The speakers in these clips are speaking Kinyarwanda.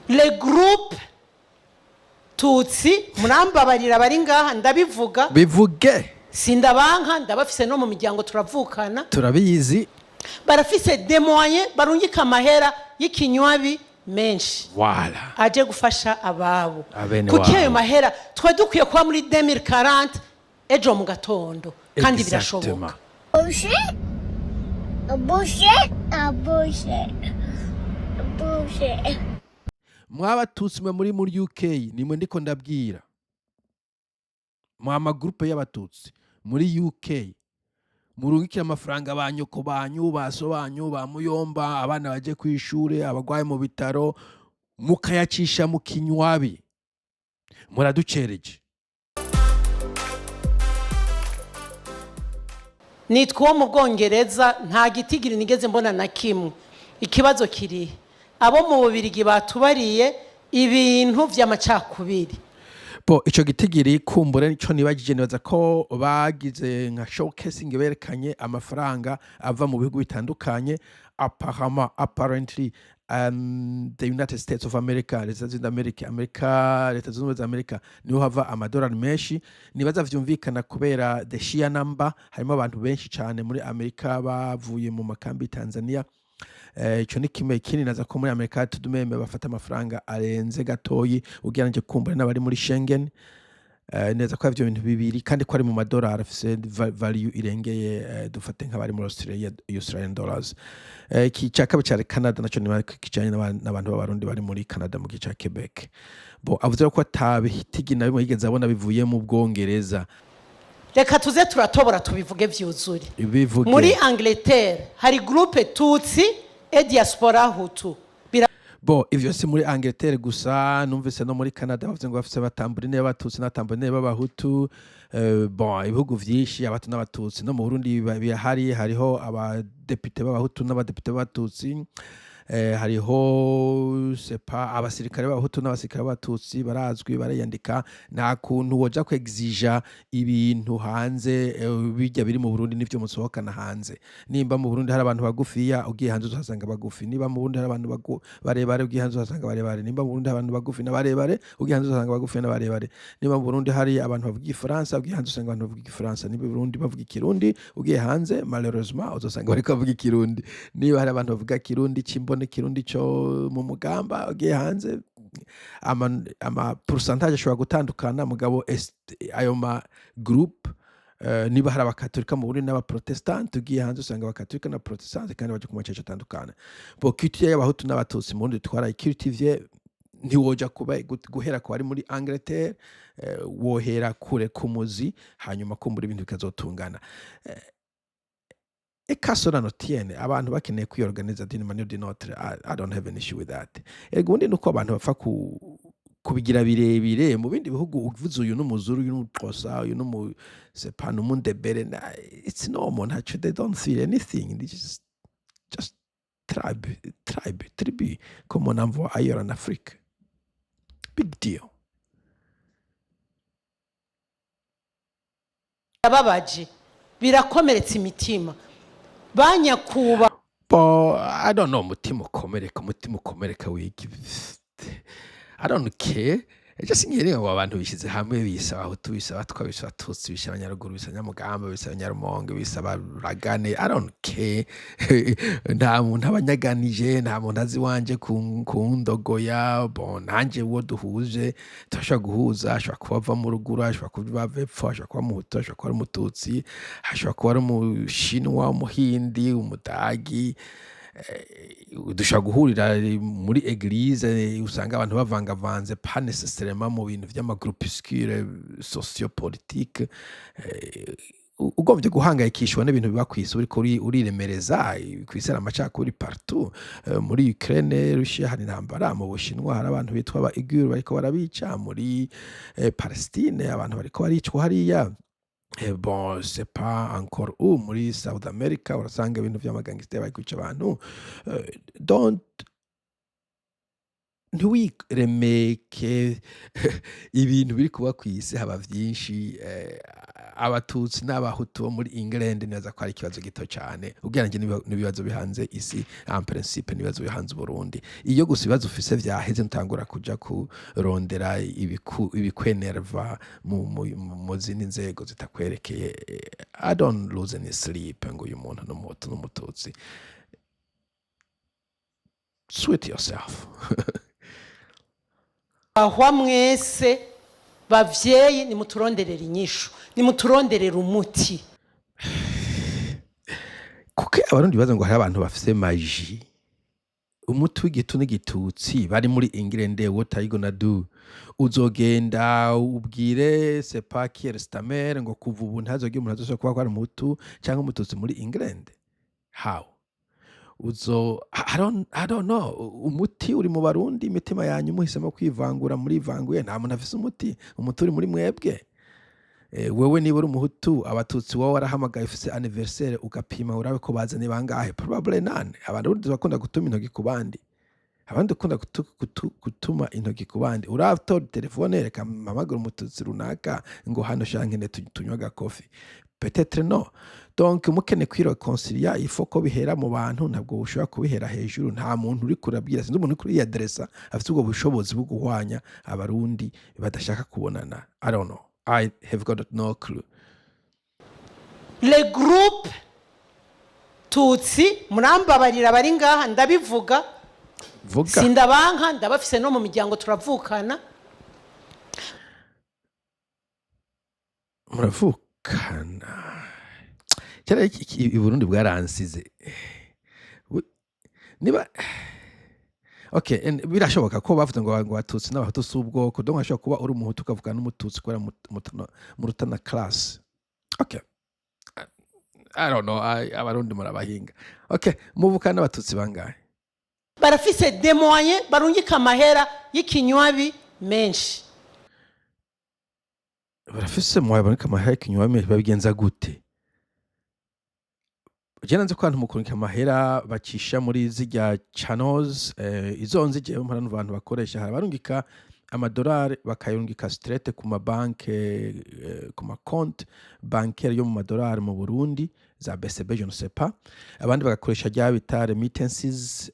le groupe tutsi murambabarira bari ngaha ndabivuga bivuge sindabanka ndabafise no mu miryango turavukana turabizi barafise des moyens barungika amahera y'ikinywabi menshi wala aje gufasha ababo Abene kuko wabo. ayo mahera twa dukwiye kuba muri 2040 ejo mu gatondo kandi Exactement. birashoboka mwabatutsi mwe muri UK nimwe ndiko ndabwira mwa groupe y'abatutsi muri UK murungikira amafaranga ba nyoko banyu baso banyu ba muyomba abana baje ku ishure abagwaye mu bitaro mukayacisha mu kinywabi muraducereje nitwa uwo mu Bwongereza nta gitigiri nigeze mbona na kimwe ikibazo kiri abo mu Bubirigi batubariye ibintu vy'amacakubiri bo ico gitigiri kumbure nico nibagije nibaza ko bagize nka showcasing berekanye amafaranga ava mu bihugu bitandukanye apparently the United States of America leta zunze ubumwe za Amerika niho hava amadolari menshi nibaza vyumvikana kubera the sheer number harimo abantu benshi cyane muri Amerika bavuye mu makambi Tanzania ico ni kimwe kindi naza ko muri Amerika tudumeme bafata amafaranga arenze gatoyi ugeranje kumbura n'abari muri Schengen neza ko ivyo bintu bibiri kandi ko ari mu madolari afise value irengeye dufate nk'abari muri Australian dollars iki cyaka cyari Canada naco ni kijanye n'abantu b'abarundi bari muri Canada mu gice Quebec bo avuze ko atabihitigi na bimwe yigeze abona bivuye mu Bwongereza reka tuze turatobora tubivuge vyuzuri bivuge muri Angleterre hari groupe tutsi et diaspora hutu bo ivyo si muri Angleterre gusa numvise no muri Canada bavuze ngo bafise batamburine y'abatutsi n'atamburine y'abahutu bon ibihugu vyinshi abatu n'abatutsi no mu Burundi hariho abadepite b'abahutu n'abadepite b'abatutsi hariho sepa abasirikare b'abahutu n'abasirikare b'abatutsi barazwi barayandika nta kuntu woja kwexija ibintu hanze bijya biri mu Burundi n'ivyo musohokana hanze nimba mu Burundi hari abantu bagufiya ugiye hanze uzasanga bagufi niba mu Burundi hari abantu barebare ugiye hanze uzasanga barebare nimba mu Burundi hari abantu bagufi n'abarebare ugiye hanze uzasanga bagufi n'abarebare nimba mu Burundi hari abantu bavuga Igifaransa ugiye hanze uzasanga abantu bavuga Igifaransa niba mu Burundi bavuga Ikirundi ugiye hanze malheureusement uzasanga bariko bavuga Ikirundi niba hari abantu bavuga Kirundi cimbone Kirundi cyo mu Mugamba ugiye hanze ama pourcentage ashobora gutandukana mugabo ayo ma group niba hari abakatolika mu Burundi n'abaprotestant ugiye hanze usanga abakatolika na protestant kandi baje ku maceje atandukana bo culture y'abahutu n'abatutsi mu Burundi twara culture ntiwoja kuba guhera ko ari muri Angleterre wohera kure ku muzi hanyuma kumbura ibintu bikazotungana ekasora notiene abantu bakeneye kwiorganiza d'une manière d'une autre I don't have an issue with that ubundi nuko abantu bapfa kubigira birebire mu bindi bihugu uvuze uyu n'umuzuru uyu n'umutosa uyu n'umu sepano mundebere it's normal actually they don't feel anything they just tribe comme on en voit ailleurs en Afrique big deal ababaji birakomeretsa imitima banyakuba bo I don't know umutima ukomereka wiki I don't care just ngere ngo abantu bishize hamwe bisa abahutu bisa abatwa bisa abatutsi bisa abanyaruguru bisa Nyamugamba bisa Abanyarumonge bisa Abaragane I don't care nta muntu abanyaganije nta muntu azi wanje ku ndogoya bon nanje wo duhuje turashaka guhuza ashaka kuva mu ruguru ashaka kuva vepfo ashaka kuba muhutu ashaka kuba umututsi ashaka kuba umushinwa umuhindi umudagi dushaka guhurira muri eglise usanga abantu bavangavanze pas nécessairement mu bintu vy'amagroupuscule sociopolitique ugomvye guhangayikishwa n'ibintu biba kwisi uriko uriremereza kwisera amacakuri partout muri Ukraine Russia hari intambara mu Bushinwa hari abantu bitwa ba Uighur bariko barabica muri Palestine abantu bariko baricwa hariya bon c'est pas encore où muri South America urasanga ibintu vy'amagangster bari kwica abantu don't ntiwiremeke ibintu biri kuba kwisi haba vyinshi abatutsi n'abahutu bo muri England neza ko ari ikibazo gito cyane ugereranyije n'ibibazo bihanze isi en principe n'ibibazo bihanze Burundi iyo gusa ibibazo ufise vyaheze ntangura kuja kurondera ibikwenerva mu zindi nzego zitakwerekeye. I don't lose any sleep ngo uyu muntu n'umuhutu n'umututsi. Sweet yourself. ahwa mwese bavyeyi nimuturonderera inyishu nimuturonderera umuti kuko abarundi baza ngo hari abantu bafise maji umuti w'igitu n'igitutsi bari muri England. What are you gonna do? Uzogenda ubwire c'est pas qui est ngo kuva ubu ntazogira umuntu azoshobora kuba ari umutu cyangwa umututsi muri England. How? I don't know. Umuti uri mu barundi imitima yanyu muhisemo kwivangura muri vanguye nta muntu afise umuti uri muri mwebwe. Wewe niba uri umuhutu abatutsi wowe warahamagaye ufise anniversaire ugapima urabe ko bazanye bangahe probably none. Abarundi bakunda gutuma intoki ku bandi abandi ukunda gutuma intoki ku bandi uratora telefone reka mpamagara umututsi runaka ngo hano shankene tunywa agakofi peut-être non. Donc mukene kwireconcilia il faut ko bihera mu bantu ntabwo ushobora kubihera hejuru. Nta muntu uri kurabwira sinzi umuntu kuri adressa afite ubwo bushobozi bwo guhwanya abarundi badashaka kubonana. I don't know. I have got no clue. le groupe tutsi murambabarira bari ngaha ndabivuga Vuga. sindabanka ndabafise no mu miryango turavukana muravukana cyane i Burundi bwaransize niba okay birashoboka ko bavuze ngo abatutsi n'abahutu s'ubwoko donc ashobora kuba uri umuhutu ukavugana n'umututsi kubera mu rutana class. Okay, I don't know. Abarundi murabahinga. Okay, muvukana n'abatutsi bangahe? barafise des moyens barungika amahera y'ikinywabi menshi Barafise moya barungika amahera y'ikinywabi babigenza gute? Jena nzi ko abantu mukurungika amahera bacisha muri zirya channels izo nzige mpora n'abantu bakoresha hari barungika amadolari bakayungika straight ku mabanke ku makonti bancaire yo mu madolari mu Burundi za BCB je ne sais pas. Abandi bagakoresha rya bita remittances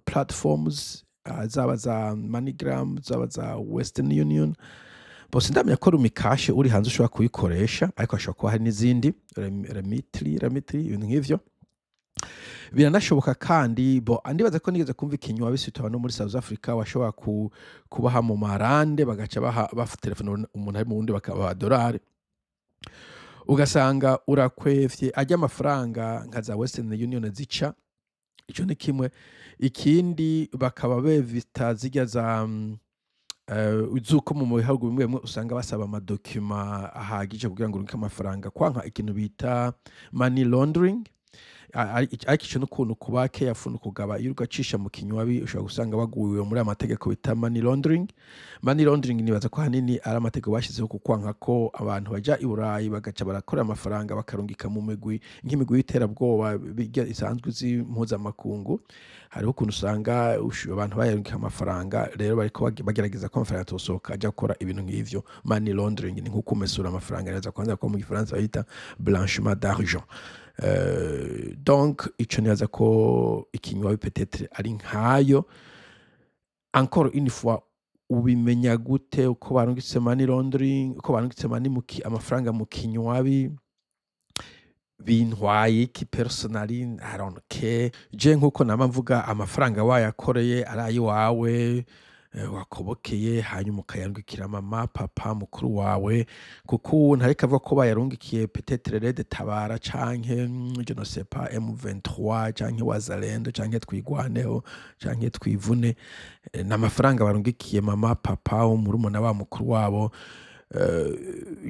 platforms zaba za MoneyGram zaba za Western Union. Bose ndamya ko rumikashe uri hanze ushobora kuyikoresha ariko ashobora kuba hari n'izindi Remitly ibintu nk'ivyo. Biranashoboka kandi andibaza ko nigeze kumva ikinywa bisitwa no muri South Africa washobora kubaha mu marande bagaca bafa telefone umuntu ari mu wundi bakaba dolari ugasanga urakwevye ajya amafaranga nka za Western Union zica. Ico ni kimwe. Ikindi bakaba bevita zijya za uzuko mu bihugu bimwe usanga basaba amadokima ahagije kugira ngo urunke amafaranga kwanka ikintu bita money laundering. Ariko n'ukuntu kuba careful kugaba iyo ugacisha mu kinywabi ushobora gusanga baguwiwe muri amategeko bita money laundering. Money laundering nibaza ko hanini ari amategeko bashizeho kukwanka ko abantu baja i Burayi bagaca barakora amafaranga bakarungika mu migwi nk'imigwi y'iterabwoba isanzwe z'impuza makungu. Hariho ukuntu usanga abantu bayarungika amafaranga rero bariko bagerageza ko amafaranga tosoka aja gukora ibintu nk'ivyo. Money laundering ni nko kumesura amafaranga neza kwanza ko mu Gifaransa bita blanchiment d'argent. Donc ico nibaza ko ikinywabi peut-être ari nkayo. Encore une fois ubimenya gute uko barungitse money laundering uko barungitse amafaranga mu kinywabi bintwaye ki personally I don't care. Je nkuko nama mvuga amafaranga wayakoreye ari wawe wakobokeye hanyuma ukayarungikira mama papa mukuru wawe kuko ntareka avuga ko bayarungikiye peut-être Red Tabara canke je ne sais pas M23 canke Wazalendo canke Twigwaneho canke Twivune n'amafaranga barungikiye mama papa umurumuna wa mukuru wabo.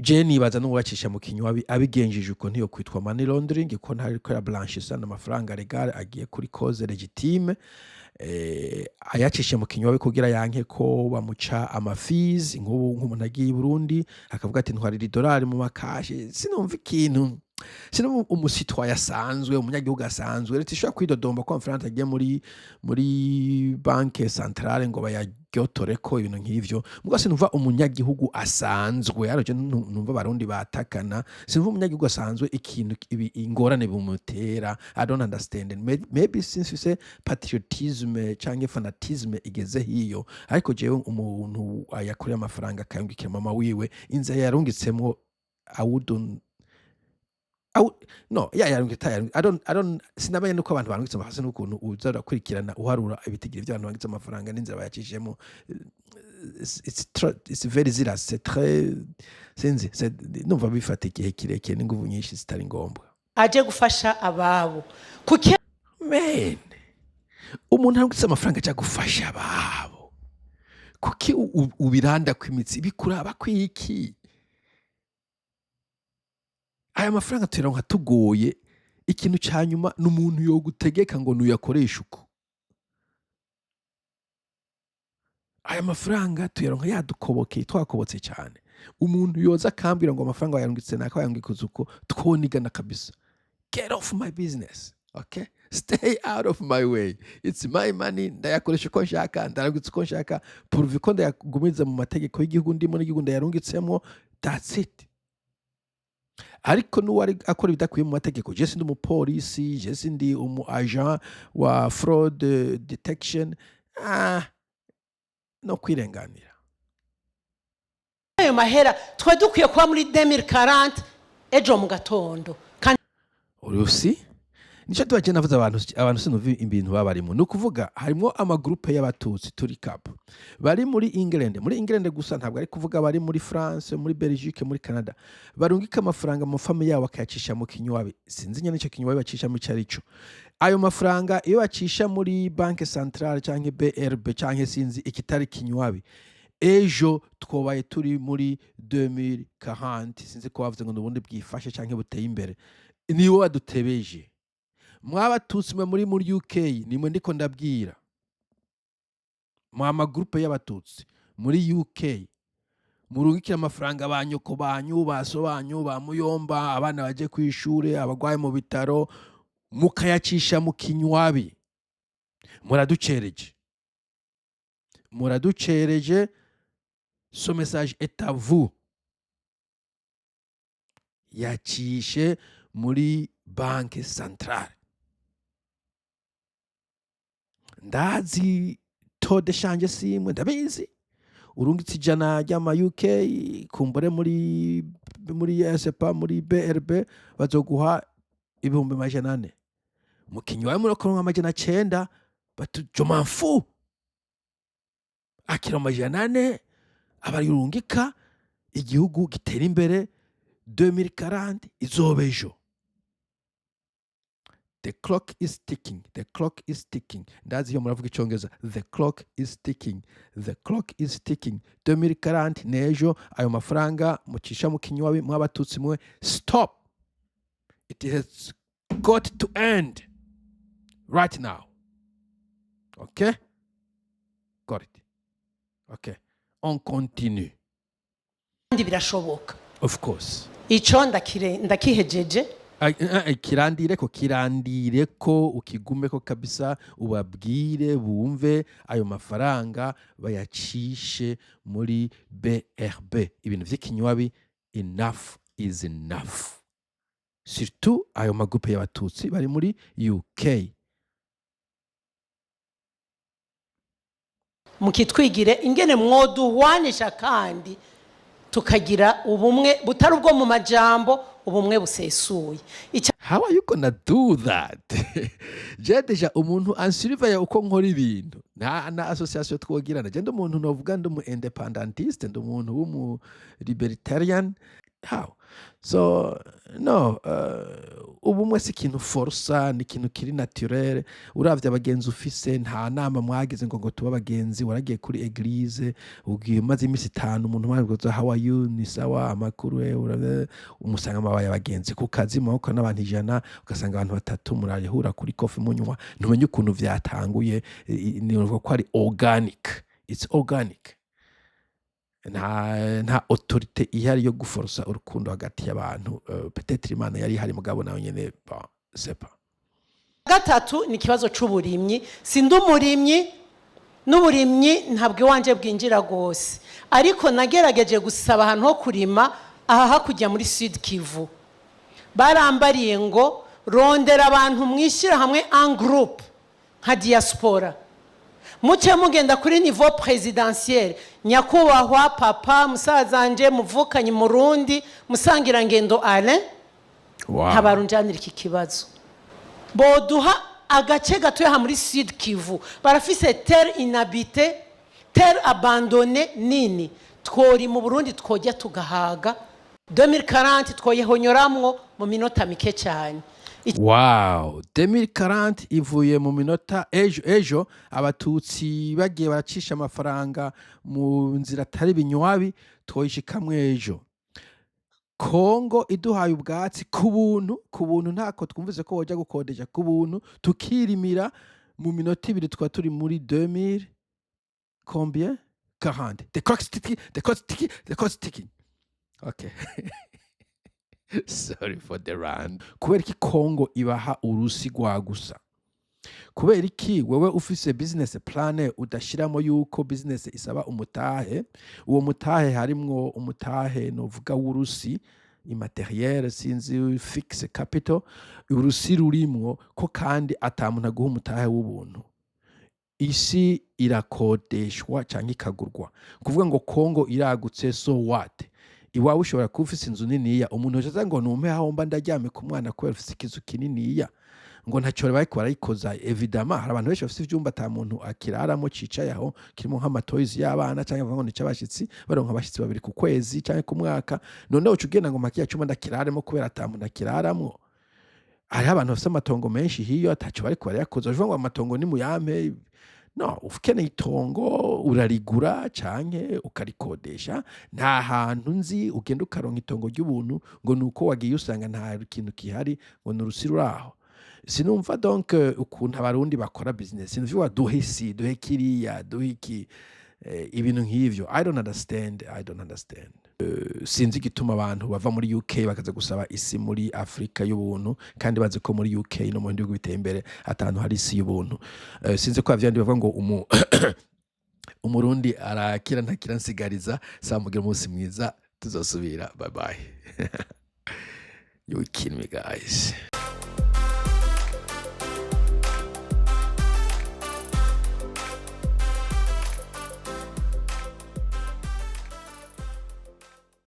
Je nibaza n'uwacisha mu kinywabi abigenjeje uko ntiyo kwitwa money laundering ko ntari ko ya blanchissage n'amafaranga legal agiye kuri cause legitime. Ayacishe mu kinywabi kugira yanke ko bamuca amafees nk'umuntu agiye i Burundi akavuga ati ntwarira dolari mu makashe. Sinumva ikintu umusitwa yasanzwe umunyagihugu asanzwe rero tishobora kwidodomba ko amafaranga agiye muri banke centrale ngo bagyotoreko ibintu nk'ivyo muga sinumva umunyagihugu asanzwe araje numva abarundi batakana sinumva umunyagihugu asanzwe ikintu ingorane bumutera. I don't understand it. Maybe since you say patriotism canke fanatism igeze hiyo, ariko jewe umuntu ayakorera amafaranga akayungikira mama wiwe inza yarungitsemwo no yarungitse I don't sinamenye nuko abantu barungitse bahase n'ukuntu uza urakurikirana uharura ibitigiri by'abantu bangitse amafaranga n'inzira bayacishemo. It's very serious, c'est très sinzi numva bifata igihe kirekire n'inguvu nyinshi zitari ngombwa. aje gufasha ababo kuki Man, umuntu arungitse amafaranga aja gufasha ababo kuki ubiranda kw'imitsi bikuraba kwiki? Aya mafaranga tuyaronka tugoye, ikintu ca nyuma n'umuntu yogutegeka ngo nuyakoresha uko. Aya mafaranga tuyaronka yadukobokeye twakobotse cyane. Umuntu yoza akambwira ngo amafaranga yarungitse nako yangikuza uko twonigana kabisa. Get off my business, okay? Stay out of my way. It's my money, ndayakoresha uko nshaka, ndarungitse uko nshaka, purvi ko ndayagumiza mu mategeko y'igihugu ndimo n'igihugu ndayarungitsemo, that's it. Ariko n'uwari akora ibidakwiye mu mategeko, je sindi umupolisi, je sindi umu agent wa fraud detection, no kwirenganira. ayo mahera twa dukwiye kuba muri 2040 ejo mu gatondo kandi urusi nico tubaje navuze abantu sinumva ibintu babarimo nukuvuga harimo amagroupe y'abatutsi turi cap bari muri England gusa ntabwo ari kuvuga bari muri France, muri Belgique, muri Canada, barungika amafaranga mu famille yabo akayacisha mu kinywabi. Sinzi nyene ico kinywabi bacisha mu cyarico. Ayo mafaranga iyo bacisha muri Banque Centrale canke BRB canke sinzi ikitari kinywabi, ejo twobaye turi muri 2040 sinzi ko bavuze ngo n'ubundi bwifashe canke buteye imbere. Niwo wadutebeje. Mwabatutsi mwe muri UK nimwe ndiko ndabwira. Mwa groupe y'abatutsi muri UK murungikira amafaranga banyoko banyu baso banyu bamuyomba abana baje kwishure abagwaye mu bitaro mukayacisha mu kinywabi. Muraducereje. Ce message est à vous. Yacishe muri Banque Centrale. Ndazi taux de change simwe ndabizi. Urungitse ijana ry'ama UK kumbure muri SPA muri BRB bazoguha 400,000. Mu kinywabi murokoronka 900 batujo manfu. Akira 400 abarurungika igihugu gitera imbere 2040 izobejo. The clock is ticking. The clock is ticking. Ndazi iyo muravuga icyongereza. The clock is ticking. The clock is ticking. 2040 nejo ayo mafaranga mucisha mu kinywabi mwabatutsi mwe. Stop. It has got to end right now. Okay? Got it. Okay. On continue. ndi birashoboka. Of course. Ico ndakihejeje. Kirandire ko ukigume ko kabisa ubabwire bumve ayo mafaranga bayacishe muri BRB. Ibintu vy'ikinywabi enough is enough. Surtout ayo magroupe y'abatutsi bari muri UK. Mukitwigire ingene mwoduhwanisha kandi tukagira ubumwe butari ubwo mu majambo, ubumwe busesuye. How are you gonna do that? Deja umuntu ansurveille uko nkora ibintu na association twogirana. Je umuntu novuga ndumu independentiste, ndumuntu w'umu libertarian. How? So no, ubumwe si ikintu forsa, ni ikintu kiri naturel. Uravye abagenzi ufise nta nama mwagize ngo tuba abagenzi, waragiye kuri eglise ugiye maze imisi 5 umuntu mwagize how are you, ni sawa amakuru umusanga mabaye abagenzi ku kazi mwako n'abantu 100 ugasanga abantu 3 murarihura kuri coffee munywa, ntumenye ukuntu vyatanguye. Ni uvuga ko ari organic. It's organic. Nta autorité ihari yo guforsa urukundo hagati y'abantu. Peut-être Imana yari hari mugabo nawe nyene c'est pas. Gatatu ni kibazo c'uburimyi. Sindi umurimyi n'uburimyi ntabwo iwanje bwinjira rwose, ariko nagerageje gusaba ahantu ho kurima aha hakujya muri Sud Kivu. Barambariye ngo rondera abantu mwishyira hamwe en groupe nka diaspora, muce mugenda kuri niveau presidentiel, nyakubahwa papa musazanje muvukanye Murundi musangira ngendo Alain, ntabarunjanira iki kibazo. Boduha agace gatoya ha muri Sud Kivu, barafise terre inhabitée, terre abandonnée nini, twori mu Burundi twojya tugahaga 2040 twoyehonyoramwo mu minota mike cyane. Wow, 2040 ivuye mu minota ejo abatutsi bagiye baracisha amafaranga mu nzira atari binywabi twoyishikamwe ejo. Kongo iduhaye ubwatsi ku buntu ntako twumvise ko wajya gukodesha ku buntu tukirimira mu minota 2 twa turi muri 2000 combien 40 the clock ticking. Okay. Sorry for the run. Kubera iki Kongo ibaha urusi gwa gusa? Kubera iki wewe ufise business plan udashiramo yuko business isaba umutahe, uwo mutahe harimwo umutahe novuga w'urusi immateriel sinzi fixe capital, urusi rurimwo ko kandi atamuntu aguha umutahe w'ubuntu. Isi irakodeshwa canke ikagurwa. Kuvuga ngo Kongo iragutse, so what? Iwawe ushobora kuba ufise inzu niniya, umuntu aza ngo numpe aho mba ndaryame ku mwana kubera ufise ikizu kininiya, ngo ntacyo bariko barayikoza. Evidemment hari abantu benshi bafise ivyumba ata muntu akiraramo cicaye aho kirimo nk'amatoys y'abana canke ngo nicabashitsi baronka abashitsi babiri ku kwezi canke ku mwaka, none ucu ugenda ngo makiya cuma ndakiraremo kubera ata muntu akiraramo. Hari abantu bafise amatongo menshi hiyo atacyo bariko barayakoza, uvuga ngo amatongo ni muyampe. No, ukeneye itongo urarigura canke ukarikodesha. Nta hantu nzi ugenda ukaronka itongo ry'ubuntu ngo nuko wagiye usanga nta kintu kihari ngo nurusi ruraho. Sinumva donc ukuntu abarundi bakora business. Sinumva duhe isi, duhe kiriya, duhe iki ibintu nk'ivyo. I don't understand. Sinzi gituma abantu bava muri UK bakaza gusaba isi muri Afrika y'ubuntu kandi bazi ko muri UK no mu bihugu biteye imbere atantu hari isi y'ubuntu. Sinzi ko avyandi bavuga ngo umurundi arakira ntakira nsigariza. Samugira umunsi mwiza, tuzosubira. Bye bye. You kidding me guys.